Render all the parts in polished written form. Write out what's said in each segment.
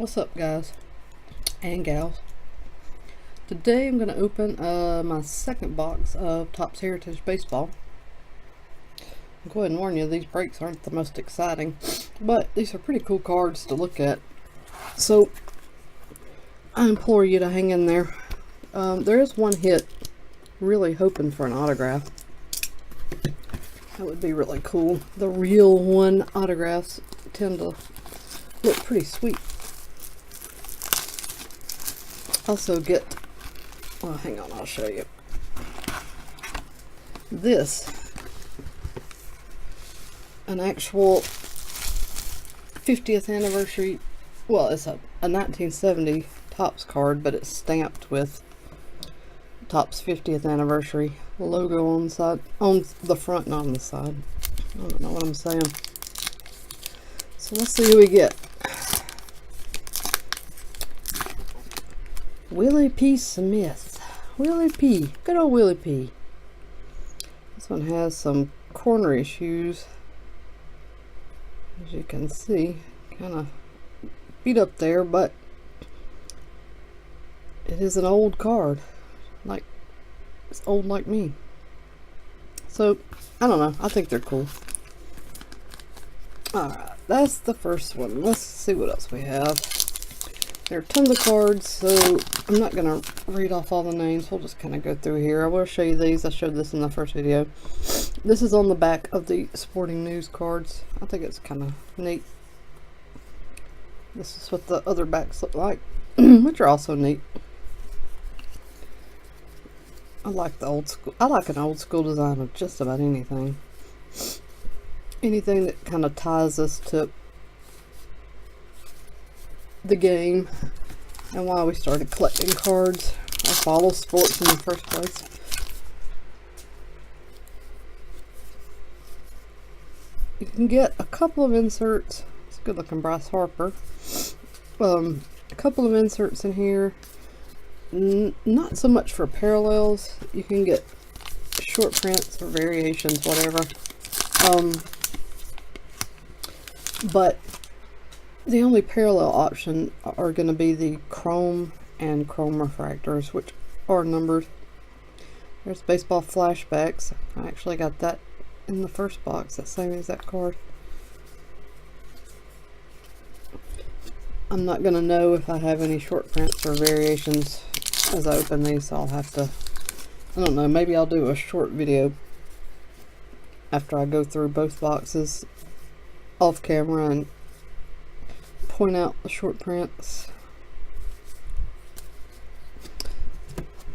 What's up, guys and gals? Today I'm going to open my second box of Topps Heritage Baseball. I'll go ahead and warn you, these breaks aren't the most exciting, but these are pretty cool cards to look at. So I implore you to hang in there. There is one hit, really hoping for an autograph. That would be really cool. The real one autographs tend to look pretty sweet. Also get, well, hang on, I'll show you. This, an actual 50th anniversary, well, it's a 1970 Topps card, but it's stamped with Topps 50th anniversary logo on the side, on the front, not on the side. I don't know what I'm saying. So let's see who we get. Willie P. Smith. Willie P. Good old Willie P. This one has some corner issues. As you can see, kind of beat up there, but it is an old card. Like, it's old like me. So, I don't know. I think they're cool. Alright, that's the first one. Let's see what else we have. There are tons of cards, so I'm not going to read off all the names. We'll just kind of go through here. I will show you these. I showed this in the first video. This is on the back of the Sporting News cards. I think it's kind of neat. This is what the other backs look like, which are also neat. I like the old school. I like an old school design of just about anything. Anything that kind of ties us to the game and why we started collecting cards or follow sports in the first place. You can get a couple of inserts. It's a good looking Bryce Harper. A couple of inserts in here. Not so much for parallels. You can get short prints or variations, whatever. But the only parallel option are going to be the chrome and chrome refractors, which are numbered. There's baseball flashbacks. I actually got that in the first box, that same exact card. I'm not going to know if I have any short prints or variations as I open these, so I'll have to, I don't know, maybe I'll do a short video after I go through both boxes off camera and point out the short prints.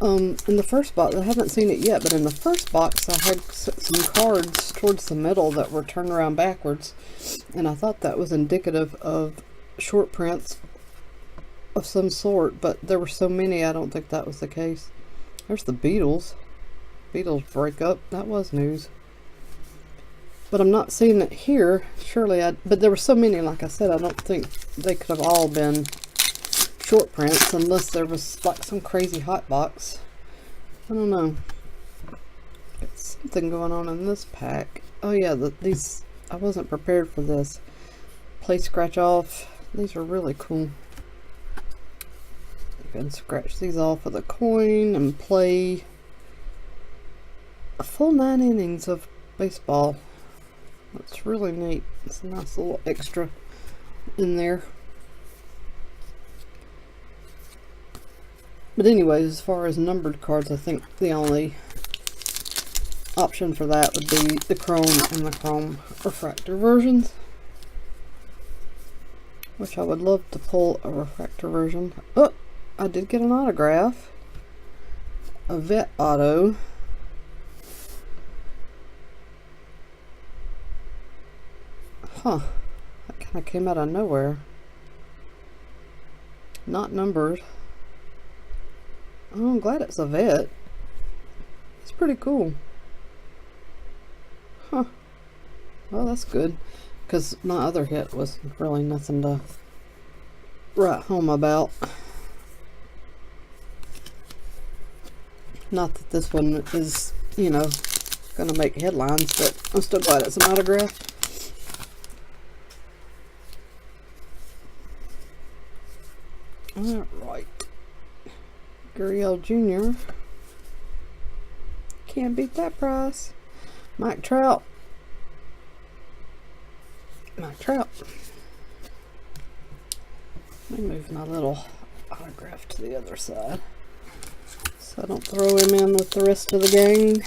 In the first box, I haven't seen it yet, but in the first box I had some cards towards the middle that were turned around backwards, and I thought that was indicative of short prints of some sort, but there were so many I don't think that was the case. There's the Beatles. Beatles breakup. That was news. But I'm not seeing it here. Surely but there were so many, like I said, I don't think they could have all been short prints unless there was like some crazy hot box. I don't know. Got something going on in this pack. Oh yeah, these, I wasn't prepared for this. Play scratch off. These are really cool. You can scratch these off with a coin and play a full 9 innings of baseball. That's really neat. It's a nice little extra in there. But anyways, as far as numbered cards, I think the only option for that would be the chrome and the chrome refractor versions. Which I would love to pull a refractor version. Oh, I did get an autograph. A vet auto. Huh. That kind of came out of nowhere. Not numbered. Oh, I'm glad it's a vet. It's pretty cool. Huh. Well, that's good. Because my other hit was really nothing to write home about. Not that this one is, you know, going to make headlines, but I'm still glad it's an autograph. Gurriel Jr. Can't beat that price. Mike Trout. Mike Trout. Let me move my little autograph to the other side so I don't throw him in with the rest of the gang.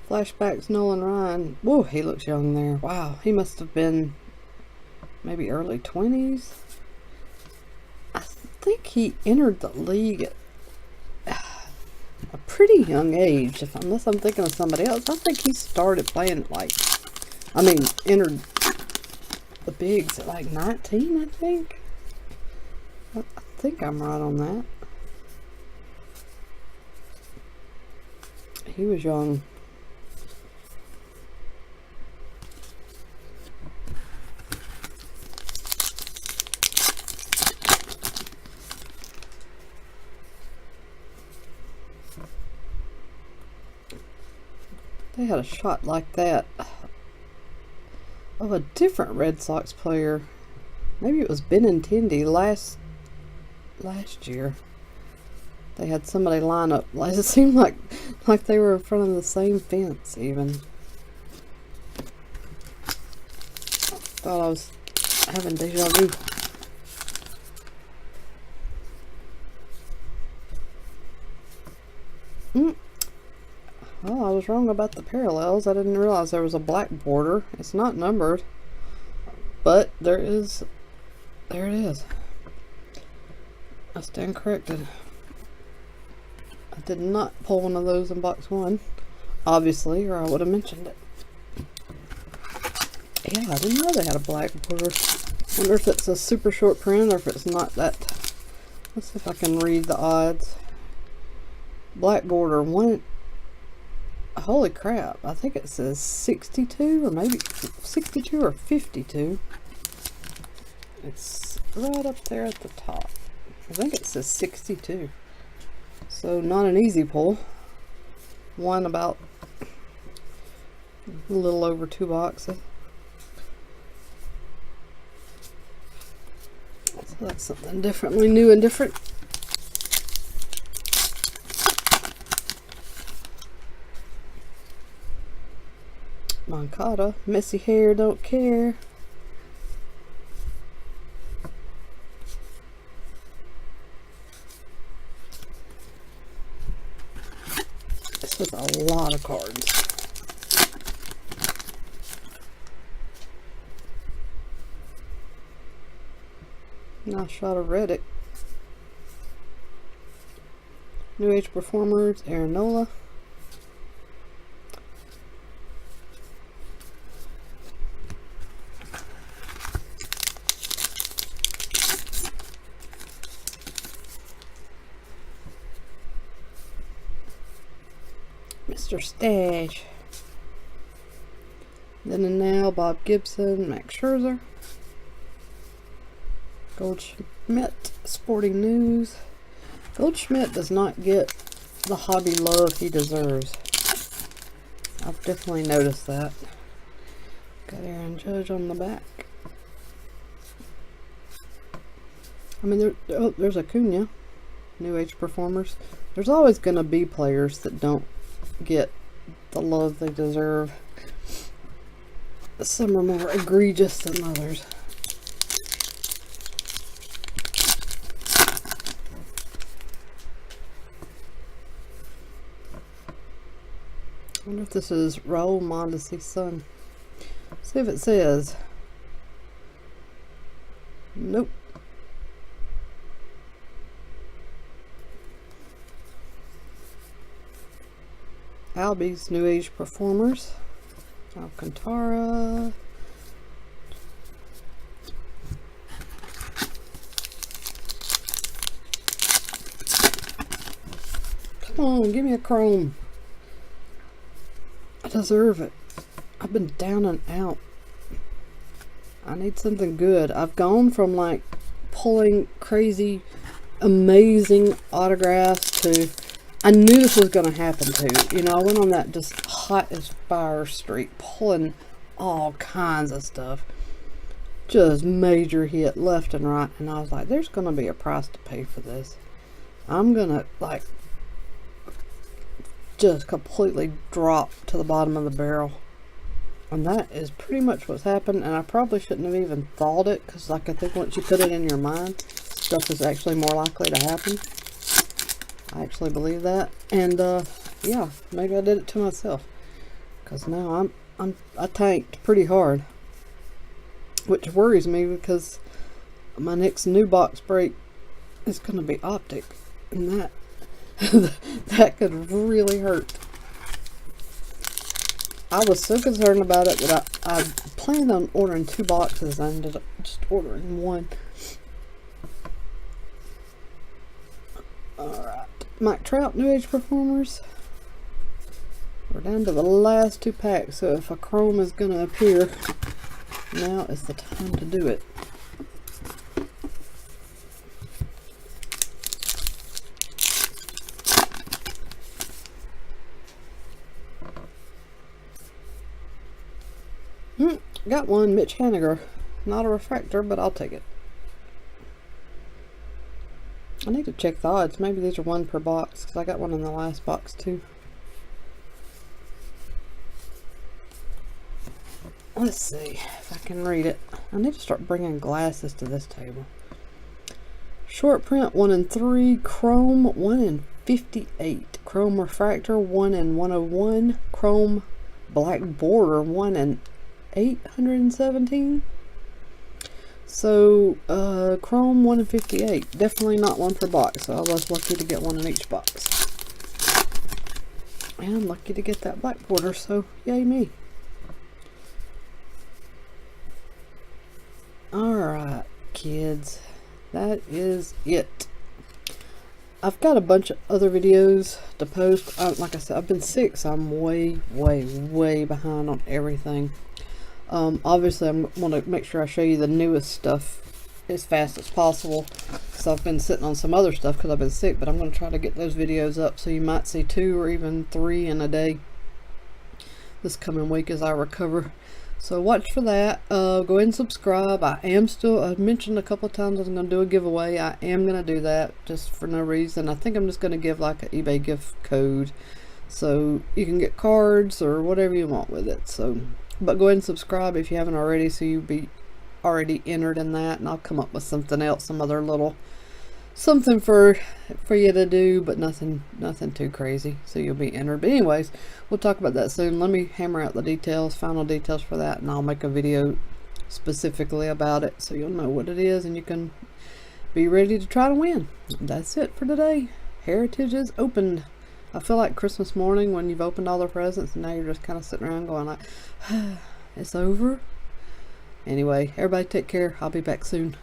Flashbacks Nolan Ryan. Whoa, he looks young there. Wow, he must have been maybe early 20s. I think he entered the league at a pretty young age, unless I'm thinking of somebody else. I think he started playing entered the bigs at like 19, I think. I think I'm right on that. He was young. They had a shot like that of a different Red Sox player. Maybe it was Benintendi last year. They had somebody line up. It seemed like they were in front of the same fence even. Thought I was having deja vu. Well, I was wrong about the parallels. I didn't realize there was a black border. It's not numbered, but there it is. I stand corrected. I did not pull one of those in box 1, obviously, or I would have mentioned it. Yeah, I didn't know they had a black border. Wonder if it's a super short print or if it's not that. Let's see if I can read the odds. Black border, one. Holy crap, I think it says 62 or maybe 62 or 52. It's right up there at the top. I think it says 62. So not an easy pull. One about a little over 2 boxes. So that's something differently new and different. Moncada, messy hair, don't care. This was a lot of cards. Nice shot of Reddick. New Age Performers, Aaron Nola. Mr. Stash. Then and now, Bob Gibson, Max Scherzer. Goldschmidt, Sporting News. Goldschmidt does not get the hobby love he deserves. I've definitely noticed that. Got Aaron Judge on the back. I mean, there's Acuna, New Age Performers. There's always going to be players that don't get the love they deserve. Some are more egregious than others. I wonder if this is Raul Mondesi's son. See if it says. Nope. Albie's New Age Performers. Alcantara. Come on, give me a chrome. I deserve it. I've been down and out. I need something good. I've gone from like pulling crazy, amazing autographs to, I knew this was going to happen too. You know, I went on that just hot as fire streak, pulling all kinds of stuff. Just major hit left and right, and I was like, there's gonna be a price to pay for this. I'm gonna like just completely drop to the bottom of the barrel. And that is pretty much what's happened, and I probably shouldn't have even thought it, because like I think once you put it in your mind, stuff is actually more likely to happen. I actually believe that. And yeah, maybe I did it to myself, because now I tanked pretty hard, which worries me because my next new box break is going to be optic, and that that could really hurt. I was so concerned about it that I planned on ordering 2 boxes. I ended up just ordering 1. Alright, Mike Trout New Age Performers. We're down to the last 2 packs, so if a chrome is going to appear, now is the time to do it. Got one, Mitch Haniger. Not a refractor, but I'll take it. I need to check the odds. Maybe these are 1 per box, because I got one in the last box too. Let's see if I can read it. I need to start bringing glasses to this table. Short print 1 in 3, chrome 1 in 58, chrome refractor 1 in 101, chrome black border 1 in 817. So chrome 1 in 58, definitely not 1 per box, so I was lucky to get 1 in each box, and I'm lucky to get that black border, so yay me. Alright kids, that is it. I've got a bunch of other videos to post. Like I said, I've been sick, so I'm way behind on everything. Obviously I'm going to make sure I show you the newest stuff as fast as possible, so I've been sitting on some other stuff because I've been sick, but I'm going to try to get those videos up, so you might see 2 or even 3 in a day this coming week as I recover. So watch for that. Go ahead and subscribe. I've mentioned a couple of times I'm going to do a giveaway. I am going to do that just for no reason. I think I'm just going to give like an eBay gift code, so you can get cards or whatever you want with it. So, but go ahead and subscribe if you haven't already, so you'll be already entered in that, and I'll come up with something else, some other little something for you to do, but nothing too crazy, so you'll be entered. But anyways, we'll talk about that soon. Let me hammer out the details, final details for that, and I'll make a video specifically about it, so you'll know what it is and you can be ready to try to win. That's it for today. Heritage is opened. I feel like Christmas morning when you've opened all the presents and now you're just kind of sitting around going like, it's over. Anyway, everybody take care. I'll be back soon.